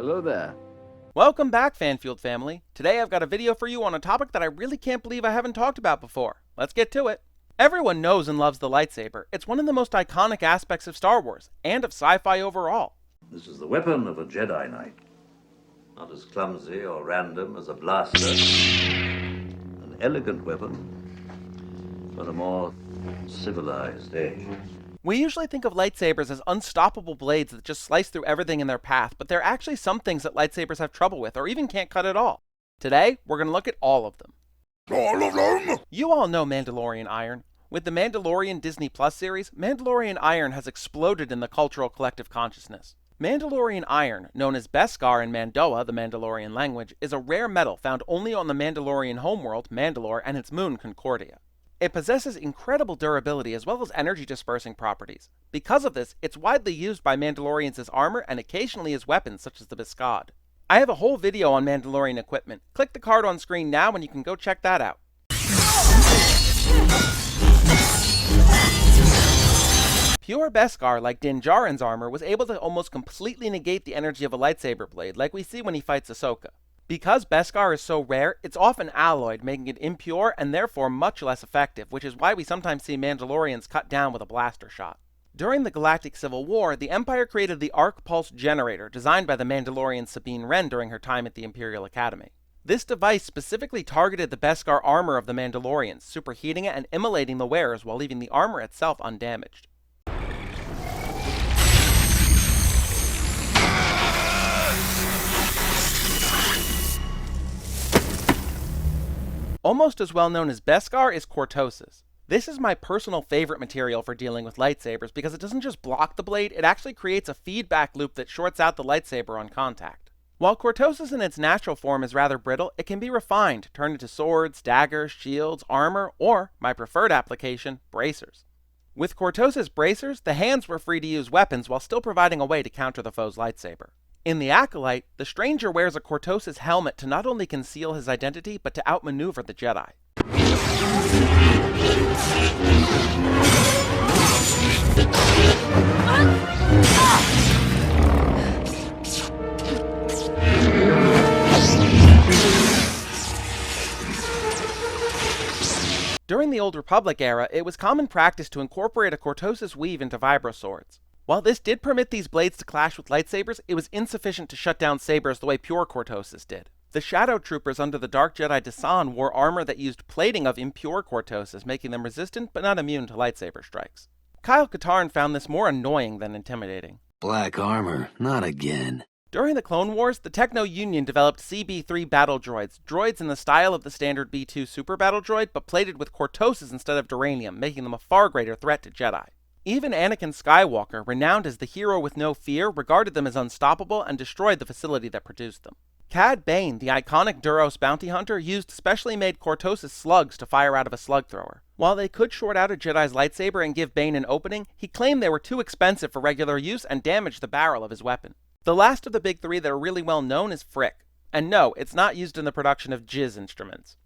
Hello there. Welcome back, Fanfield family. Today I've got a video for you on a topic that I really can't believe I haven't talked about before. Let's get to it. Everyone knows and loves the lightsaber. It's one of the most iconic aspects of Star Wars, and of sci-fi overall. This is the weapon of a Jedi Knight. Not as clumsy or random as a blaster. An elegant weapon for a more civilized age. We usually think of lightsabers as unstoppable blades that just slice through everything in their path, but there are actually some things that lightsabers have trouble with, or even can't cut at all. Today, we're going to look at all of them. All of them? You all know Mandalorian Iron. With the Mandalorian Disney Plus series, Mandalorian Iron has exploded in the cultural collective consciousness. Mandalorian Iron, known as Beskar and Mandoa, the Mandalorian language, is a rare metal found only on the Mandalorian homeworld, Mandalore, and its moon, Concordia. It possesses incredible durability as well as energy-dispersing properties. Because of this, it's widely used by Mandalorians as armor and occasionally as weapons such as the Beskar. I have a whole video on Mandalorian equipment. Click the card on screen now and you can go check that out. Pure Beskar, like Din Djarin's armor, was able to almost completely negate the energy of a lightsaber blade, like we see when he fights Ahsoka. Because Beskar is so rare, it's often alloyed, making it impure and therefore much less effective, which is why we sometimes see Mandalorians cut down with a blaster shot. During the Galactic Civil War, the Empire created the Arc Pulse Generator, designed by the Mandalorian Sabine Wren during her time at the Imperial Academy. This device specifically targeted the Beskar armor of the Mandalorians, superheating it and immolating the wearers while leaving the armor itself undamaged. Almost as well known as Beskar is Cortosis. This is my personal favorite material for dealing with lightsabers because it doesn't just block the blade, it actually creates a feedback loop that shorts out the lightsaber on contact. While Cortosis in its natural form is rather brittle, it can be refined, turned into swords, daggers, shields, armor, or, my preferred application, bracers. With Cortosis bracers, the hands were free to use weapons while still providing a way to counter the foe's lightsaber. In The Acolyte, the stranger wears a Cortosis helmet to not only conceal his identity, but to outmaneuver the Jedi. During the Old Republic era, it was common practice to incorporate a Cortosis weave into vibro swords. While this did permit these blades to clash with lightsabers, it was insufficient to shut down sabers the way pure Cortosis did. The Shadow Troopers under the Dark Jedi Desan wore armor that used plating of impure Cortosis, making them resistant but not immune to lightsaber strikes. Kyle Katarn found this more annoying than intimidating. Black armor, not again. During the Clone Wars, the Techno Union developed CB-3 battle droids in the style of the standard B-2 super battle droid, but plated with Cortosis instead of duranium, making them a far greater threat to Jedi. Even Anakin Skywalker, renowned as the hero with no fear, regarded them as unstoppable and destroyed the facility that produced them. Cad Bane, the iconic Duros bounty hunter, used specially made Cortosis slugs to fire out of a slug thrower. While they could short out a Jedi's lightsaber and give Bane an opening, he claimed they were too expensive for regular use and damaged the barrel of his weapon. The last of the big three that are really well known is Phrik. And no, it's not used in the production of jizz instruments.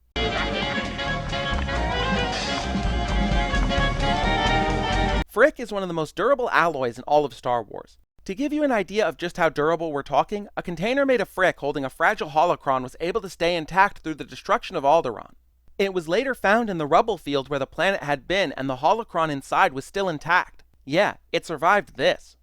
Phrik is one of the most durable alloys in all of Star Wars. To give you an idea of just how durable we're talking, a container made of Phrik holding a fragile holocron was able to stay intact through the destruction of Alderaan. It was later found in the rubble field where the planet had been, and the holocron inside was still intact. Yeah, it survived this.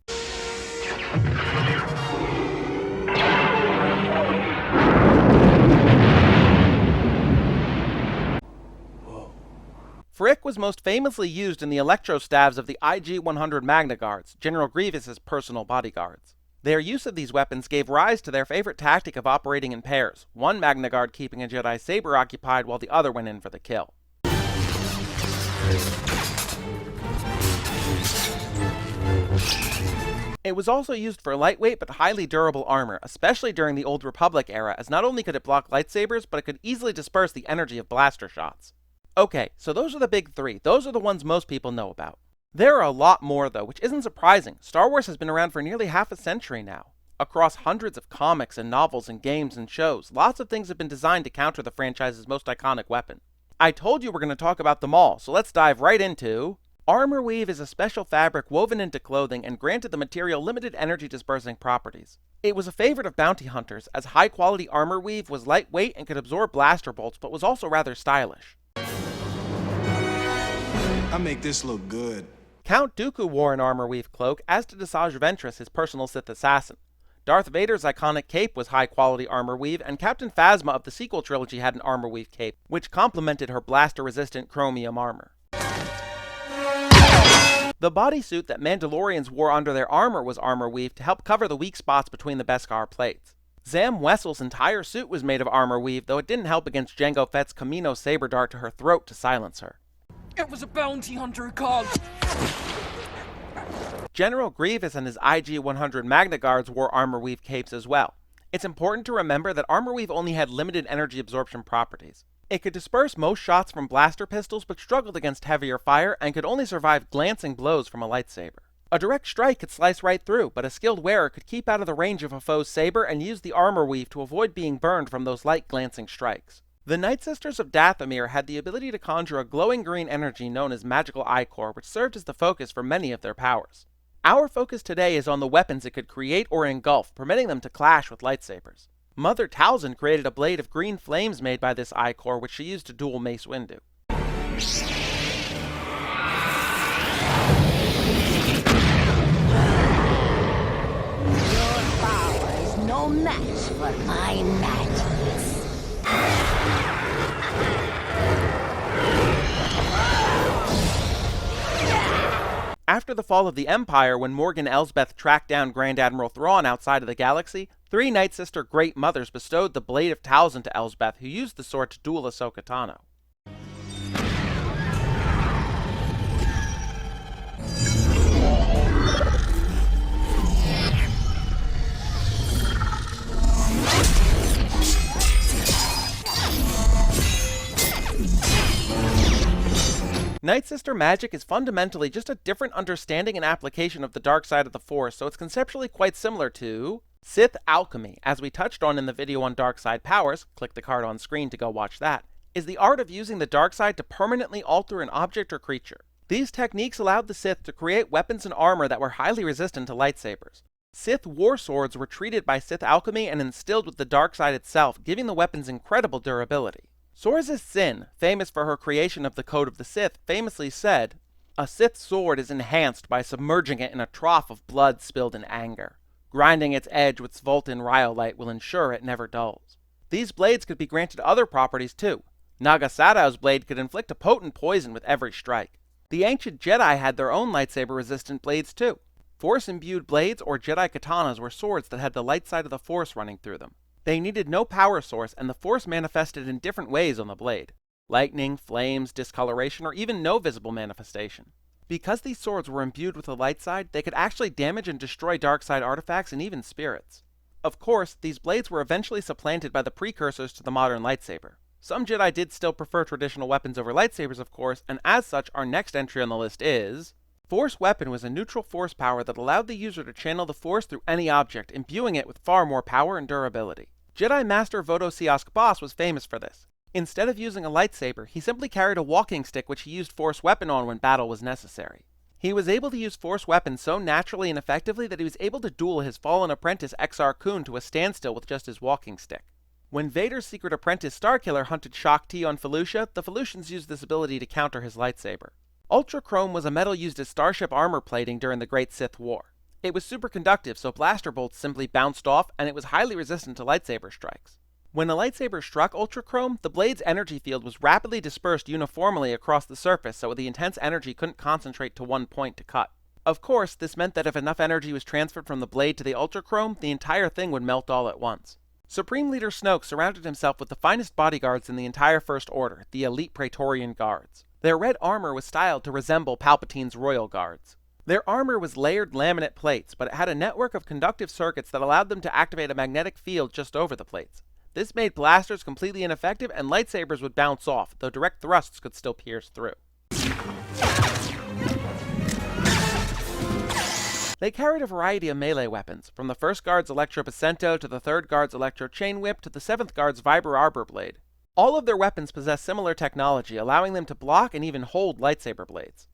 Phrik was most famously used in the electrostaves of the IG-100 Magna Guards, General Grievous's personal bodyguards. Their use of these weapons gave rise to their favorite tactic of operating in pairs, one Magna Guard keeping a Jedi saber occupied while the other went in for the kill. It was also used for lightweight but highly durable armor, especially during the Old Republic era, as not only could it block lightsabers, but it could easily disperse the energy of blaster shots. Okay, so those are the big three. Those are the ones most people know about. There are a lot more though, which isn't surprising. Star Wars has been around for nearly half a century now. Across hundreds of comics and novels and games and shows, lots of things have been designed to counter the franchise's most iconic weapon. I told you we're going to talk about them all, so let's dive right into Armorweave is a special fabric woven into clothing and granted the material limited energy dispersing properties. It was a favorite of bounty hunters, as high-quality armorweave was lightweight and could absorb blaster bolts, but was also rather stylish. I make this look good. Count Dooku wore an armorweave cloak, as did Asajj Ventress, his personal Sith assassin. Darth Vader's iconic cape was high-quality armorweave, and Captain Phasma of the sequel trilogy had an armorweave cape, which complemented her blaster-resistant chromium armor. The bodysuit that Mandalorians wore under their armor was armorweave to help cover the weak spots between the Beskar plates. Zam Wesell's entire suit was made of armorweave, though it didn't help against Jango Fett's Kamino saber dart to her throat to silence her. It was a bounty hunter who called. General Grievous and his IG-100 Magna Guards wore armorweave capes as well. It's important to remember that armorweave only had limited energy absorption properties. It could disperse most shots from blaster pistols, but struggled against heavier fire and could only survive glancing blows from a lightsaber. A direct strike could slice right through, but a skilled wearer could keep out of the range of a foe's saber and use the armorweave to avoid being burned from those light glancing strikes. The Night Sisters of Dathomir had the ability to conjure a glowing green energy known as magical ichor, which served as the focus for many of their powers. Our focus today is on the weapons it could create or engulf, permitting them to clash with lightsabers. Mother Talzin created a blade of green flames made by this ichor, which she used to duel Mace Windu. Your power is no match for my madness. After the fall of the Empire, when Morgan Elsbeth tracked down Grand Admiral Thrawn outside of the galaxy, 3 Night Sister Great Mothers bestowed the Blade of Talzin to Elsbeth, who used the sword to duel Ahsoka Tano. Night Sister magic is fundamentally just a different understanding and application of the dark side of the Force, so it's conceptually quite similar to Sith alchemy, as we touched on in the video on dark side powers, click the card on screen to go watch that, is the art of using the dark side to permanently alter an object or creature. These techniques allowed the Sith to create weapons and armor that were highly resistant to lightsabers. Sith war swords were treated by Sith alchemy and instilled with the dark side itself, giving the weapons incredible durability. Sorza Sin, famous for her creation of the Code of the Sith, famously said, "A Sith sword is enhanced by submerging it in a trough of blood spilled in anger. Grinding its edge with Svoltan rhyolite will ensure it never dulls." These blades could be granted other properties too. Naga Sadow's blade could inflict a potent poison with every strike. The ancient Jedi had their own lightsaber-resistant blades too. Force-imbued blades or Jedi katanas were swords that had the light side of the Force running through them. They needed no power source, and the Force manifested in different ways on the blade. Lightning, flames, discoloration, or even no visible manifestation. Because these swords were imbued with the light side, they could actually damage and destroy dark side artifacts and even spirits. Of course, these blades were eventually supplanted by the precursors to the modern lightsaber. Some Jedi did still prefer traditional weapons over lightsabers, of course, and as such, our next entry on the list is Force Weapon was a neutral Force power that allowed the user to channel the Force through any object, imbuing it with far more power and durability. Jedi Master Vodo Siosk Boss was famous for this. Instead of using a lightsaber, he simply carried a walking stick which he used Force Weapon on when battle was necessary. He was able to use Force Weapon so naturally and effectively that he was able to duel his fallen apprentice Exar Kun to a standstill with just his walking stick. When Vader's secret apprentice Starkiller hunted Shaak Ti on Felucia, the Felucians used this ability to counter his lightsaber. Ultra Chrome was a metal used as starship armor plating during the Great Sith War. It was superconductive, so blaster bolts simply bounced off, and it was highly resistant to lightsaber strikes. When a lightsaber struck Ultra Chrome, the blade's energy field was rapidly dispersed uniformly across the surface, so the intense energy couldn't concentrate to one point to cut. Of course, this meant that if enough energy was transferred from the blade to the Ultra Chrome, the entire thing would melt all at once. Supreme Leader Snoke surrounded himself with the finest bodyguards in the entire First Order, the elite Praetorian Guards. Their red armor was styled to resemble Palpatine's royal guards. Their armor was layered laminate plates, but it had a network of conductive circuits that allowed them to activate a magnetic field just over the plates. This made blasters completely ineffective, and lightsabers would bounce off, though direct thrusts could still pierce through. They carried a variety of melee weapons, from the 1st Guard's Electro Pacento to the 3rd Guard's Electro Chain Whip to the 7th Guard's Vibra Arbor Blade. All of their weapons possess similar technology, allowing them to block and even hold lightsaber blades.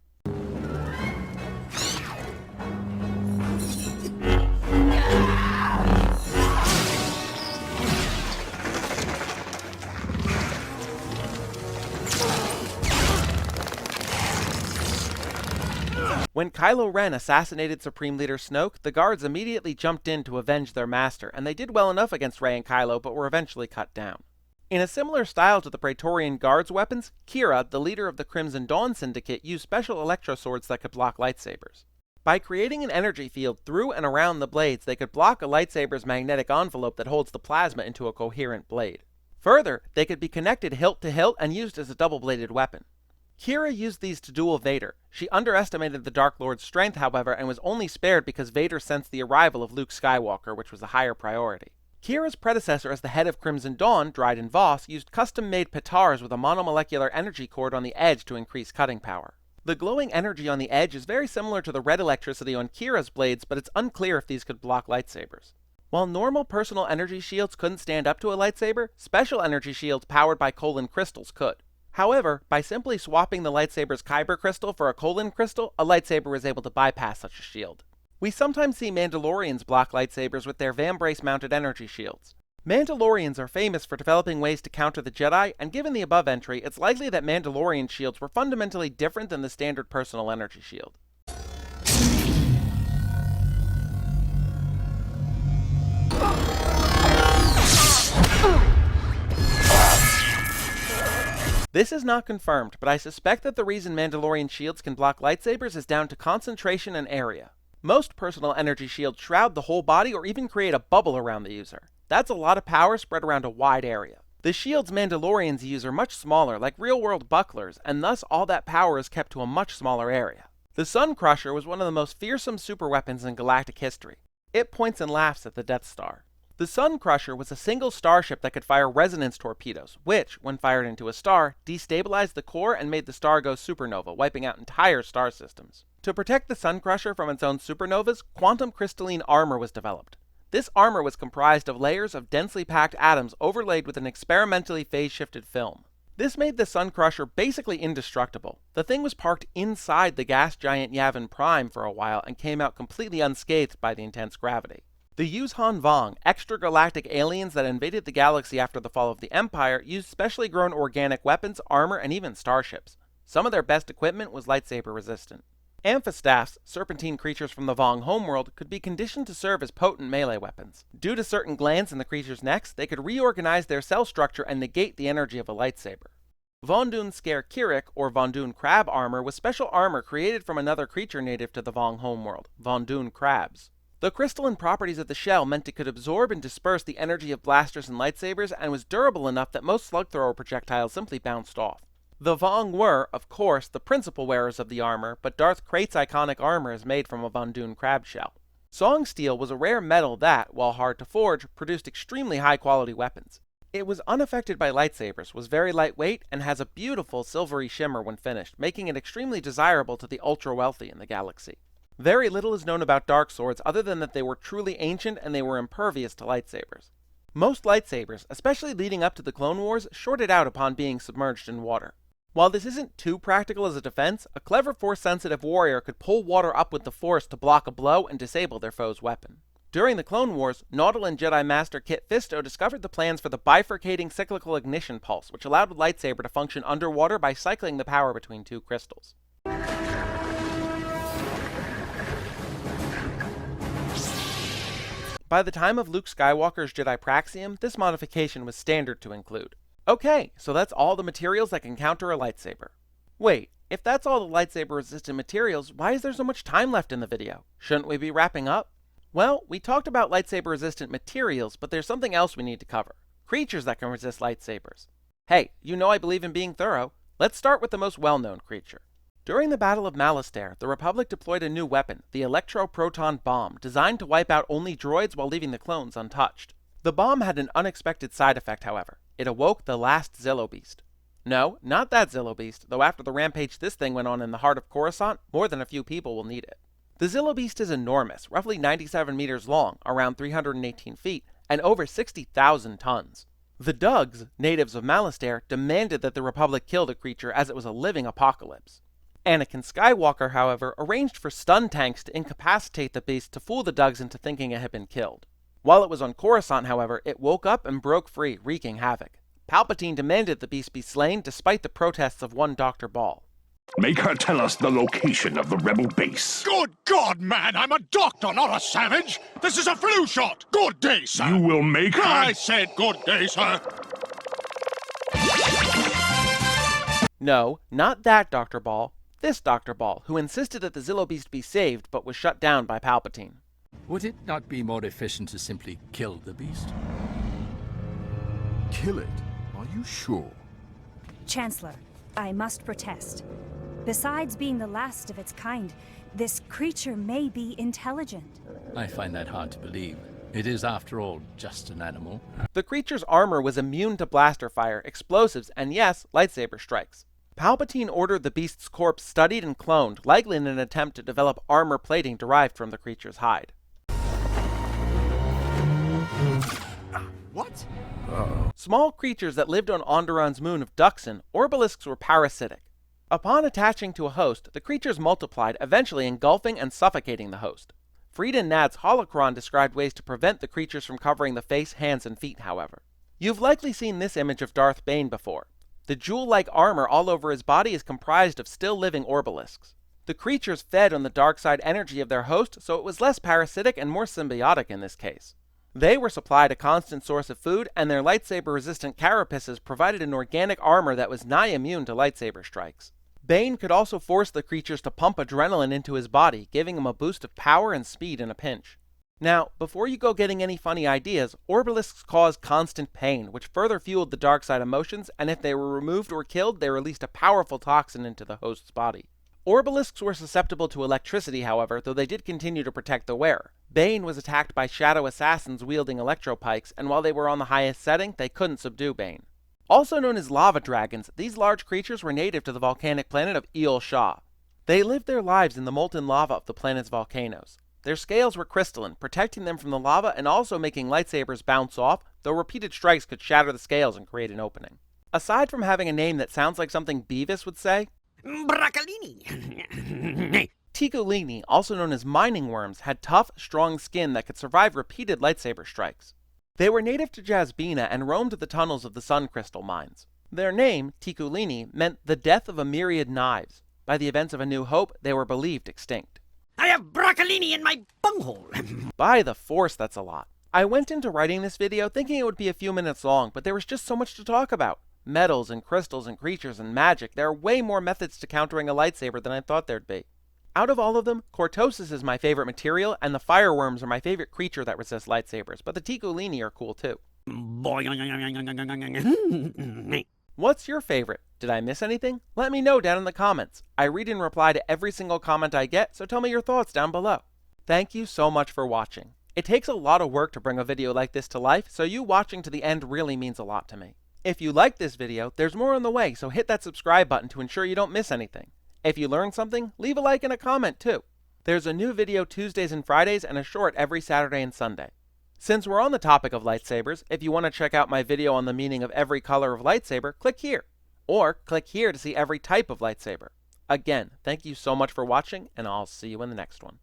When Kylo Ren assassinated Supreme Leader Snoke, the guards immediately jumped in to avenge their master, and they did well enough against Rey and Kylo, but were eventually cut down. In a similar style to the Praetorian Guards' weapons, Kira, the leader of the Crimson Dawn Syndicate, used special electroswords that could block lightsabers. By creating an energy field through and around the blades, they could block a lightsaber's magnetic envelope that holds the plasma into a coherent blade. Further, they could be connected hilt to hilt and used as a double-bladed weapon. Kira used these to duel Vader. She underestimated the Dark Lord's strength, however, and was only spared because Vader sensed the arrival of Luke Skywalker, which was a higher priority. Kira's predecessor as the head of Crimson Dawn, Dryden Voss, used custom-made petars with a monomolecular energy cord on the edge to increase cutting power. The glowing energy on the edge is very similar to the red electricity on Kira's blades, but it's unclear if these could block lightsabers. While normal personal energy shields couldn't stand up to a lightsaber, special energy shields powered by Colon crystals could. However, by simply swapping the lightsaber's Kyber crystal for a Colon crystal, a lightsaber was able to bypass such a shield. We sometimes see Mandalorians block lightsabers with their Vambrace-mounted energy shields. Mandalorians are famous for developing ways to counter the Jedi, and given the above entry, it's likely that Mandalorian shields were fundamentally different than the standard personal energy shield. This is not confirmed, but I suspect that the reason Mandalorian shields can block lightsabers is down to concentration and area. Most personal energy shields shroud the whole body or even create a bubble around the user. That's a lot of power spread around a wide area. The shields Mandalorians use are much smaller, like real-world bucklers, and thus all that power is kept to a much smaller area. The Sun Crusher was one of the most fearsome superweapons in galactic history. It points and laughs at the Death Star. The Sun Crusher was a single starship that could fire resonance torpedoes, which, when fired into a star, destabilized the core and made the star go supernova, wiping out entire star systems. To protect the Sun Crusher from its own supernovas, quantum crystalline armor was developed. This armor was comprised of layers of densely packed atoms overlaid with an experimentally phase-shifted film. This made the Sun Crusher basically indestructible. The thing was parked inside the gas giant Yavin Prime for a while and came out completely unscathed by the intense gravity. The Yuzhan Vong, extragalactic aliens that invaded the galaxy after the fall of the Empire, used specially grown organic weapons, armor, and even starships. Some of their best equipment was lightsaber-resistant. Amphistaffs, serpentine creatures from the Vong homeworld, could be conditioned to serve as potent melee weapons. Due to certain glands in the creatures' necks, they could reorganize their cell structure and negate the energy of a lightsaber. Vondoon Scare Kirik, or Vondoon Crab armor, was special armor created from another creature native to the Vong homeworld, Vondoon crabs. The crystalline properties of the shell meant it could absorb and disperse the energy of blasters and lightsabers, and was durable enough that most slug thrower projectiles simply bounced off. The Vong were, of course, the principal wearers of the armor, but Darth Krayt's iconic armor is made from a Vondoon crab shell. Song steel was a rare metal that, while hard to forge, produced extremely high-quality weapons. It was unaffected by lightsabers, was very lightweight, and has a beautiful silvery shimmer when finished, making it extremely desirable to the ultra-wealthy in the galaxy. Very little is known about dark swords other than that they were truly ancient and they were impervious to lightsabers. Most lightsabers, especially leading up to the Clone Wars, shorted out upon being submerged in water. While this isn't too practical as a defense, a clever Force-sensitive warrior could pull water up with the Force to block a blow and disable their foe's weapon. During the Clone Wars, Nautolan Jedi Master Kit Fisto discovered the plans for the bifurcating cyclical ignition pulse, which allowed a lightsaber to function underwater by cycling the power between two crystals. By the time of Luke Skywalker's Jedi Praxium, this modification was standard to include. Okay, so that's all the materials that can counter a lightsaber. Wait, if that's all the lightsaber-resistant materials, why is there so much time left in the video? Shouldn't we be wrapping up? Well, we talked about lightsaber-resistant materials, but there's something else we need to cover. Creatures that can resist lightsabers. Hey, you know I believe in being thorough. Let's start with the most well-known creature. During the Battle of Malastare, the Republic deployed a new weapon, the Electro-Proton Bomb, designed to wipe out only droids while leaving the clones untouched. The bomb had an unexpected side effect, however. It awoke the last Zillo Beast. No, not that Zillo Beast, though after the rampage this thing went on in the heart of Coruscant, more than a few people will need it. The Zillo Beast is enormous, roughly 97 meters long, around 318 feet, and over 60,000 tons. The Dugs, natives of Malastare, demanded that the Republic kill the creature as it was a living apocalypse. Anakin Skywalker, however, arranged for stun tanks to incapacitate the beast to fool the Dugs into thinking it had been killed. While it was on Coruscant, however, it woke up and broke free, wreaking havoc. Palpatine demanded the beast be slain despite the protests of one Dr. Ball. Make her tell us the location of the rebel base. Good God, man! I'm a doctor, not a savage! This is a flu shot! Good day, sir! You will make her... I said good day, sir! No, not that Dr. Ball. This Dr. Ball, who insisted that the Zillo Beast be saved, but was shut down by Palpatine. Would it not be more efficient to simply kill the beast? Kill it? Are you sure? Chancellor, I must protest. Besides being the last of its kind, this creature may be intelligent. I find that hard to believe. It is, after all, just an animal. The creature's armor was immune to blaster fire, explosives, and yes, lightsaber strikes. Palpatine ordered the beast's corpse studied and cloned, likely in an attempt to develop armor plating derived from the creature's hide. What? Small creatures that lived on Onderon's moon of Duxon, Orbalisks were parasitic. Upon attaching to a host, the creatures multiplied, eventually engulfing and suffocating the host. Frieden Nad's holocron described ways to prevent the creatures from covering the face, hands, and feet, however. You've likely seen this image of Darth Bane before. The jewel-like armor all over his body is comprised of still-living Orbalisks. The creatures fed on the dark side energy of their host, so it was less parasitic and more symbiotic in this case. They were supplied a constant source of food, and their lightsaber-resistant carapaces provided an organic armor that was nigh immune to lightsaber strikes. Bane could also force the creatures to pump adrenaline into his body, giving him a boost of power and speed in a pinch. Now, before you go getting any funny ideas, Orbalisks cause constant pain, which further fueled the dark side emotions, and if they were removed or killed, they released a powerful toxin into the host's body. Orbalisks were susceptible to electricity, however, though they did continue to protect the wearer. Bane was attacked by shadow assassins wielding electropikes, and while they were on the highest setting, they couldn't subdue Bane. Also known as lava dragons, these large creatures were native to the volcanic planet of Eel Shah. They lived their lives in the molten lava of the planet's volcanoes. Their scales were crystalline, protecting them from the lava and also making lightsabers bounce off, though repeated strikes could shatter the scales and create an opening. Aside from having a name that sounds like something Beavis would say, Broccolini. Ticulini, also known as mining worms, had tough, strong skin that could survive repeated lightsaber strikes. They were native to Jasbina and roamed the tunnels of the sun crystal mines. Their name, Ticulini, meant the death of a myriad knives. By the events of A New Hope, they were believed extinct. I have broccolini in my bunghole. By the Force, that's a lot. I went into writing this video thinking it would be a few minutes long, but there was just so much to talk about. Metals and crystals and creatures and magic. There are way more methods to countering a lightsaber than I thought there'd be. Out of all of them, Cortosis is my favorite material, and the fireworms are my favorite creature that resists lightsabers, but the Ticulini are cool too. What's your favorite? Did I miss anything? Let me know down in the comments. I read and reply to every single comment I get, so tell me your thoughts down below. Thank you so much for watching. It takes a lot of work to bring a video like this to life, so you watching to the end really means a lot to me. If you liked this video, there's more on the way, so hit that subscribe button to ensure you don't miss anything. If you learned something, leave a like and a comment too. There's a new video Tuesdays and Fridays and a short every Saturday and Sunday. Since we're on the topic of lightsabers, if you want to check out my video on the meaning of every color of lightsaber, click here. Or click here to see every type of lightsaber. Again, thank you so much for watching, and I'll see you in the next one.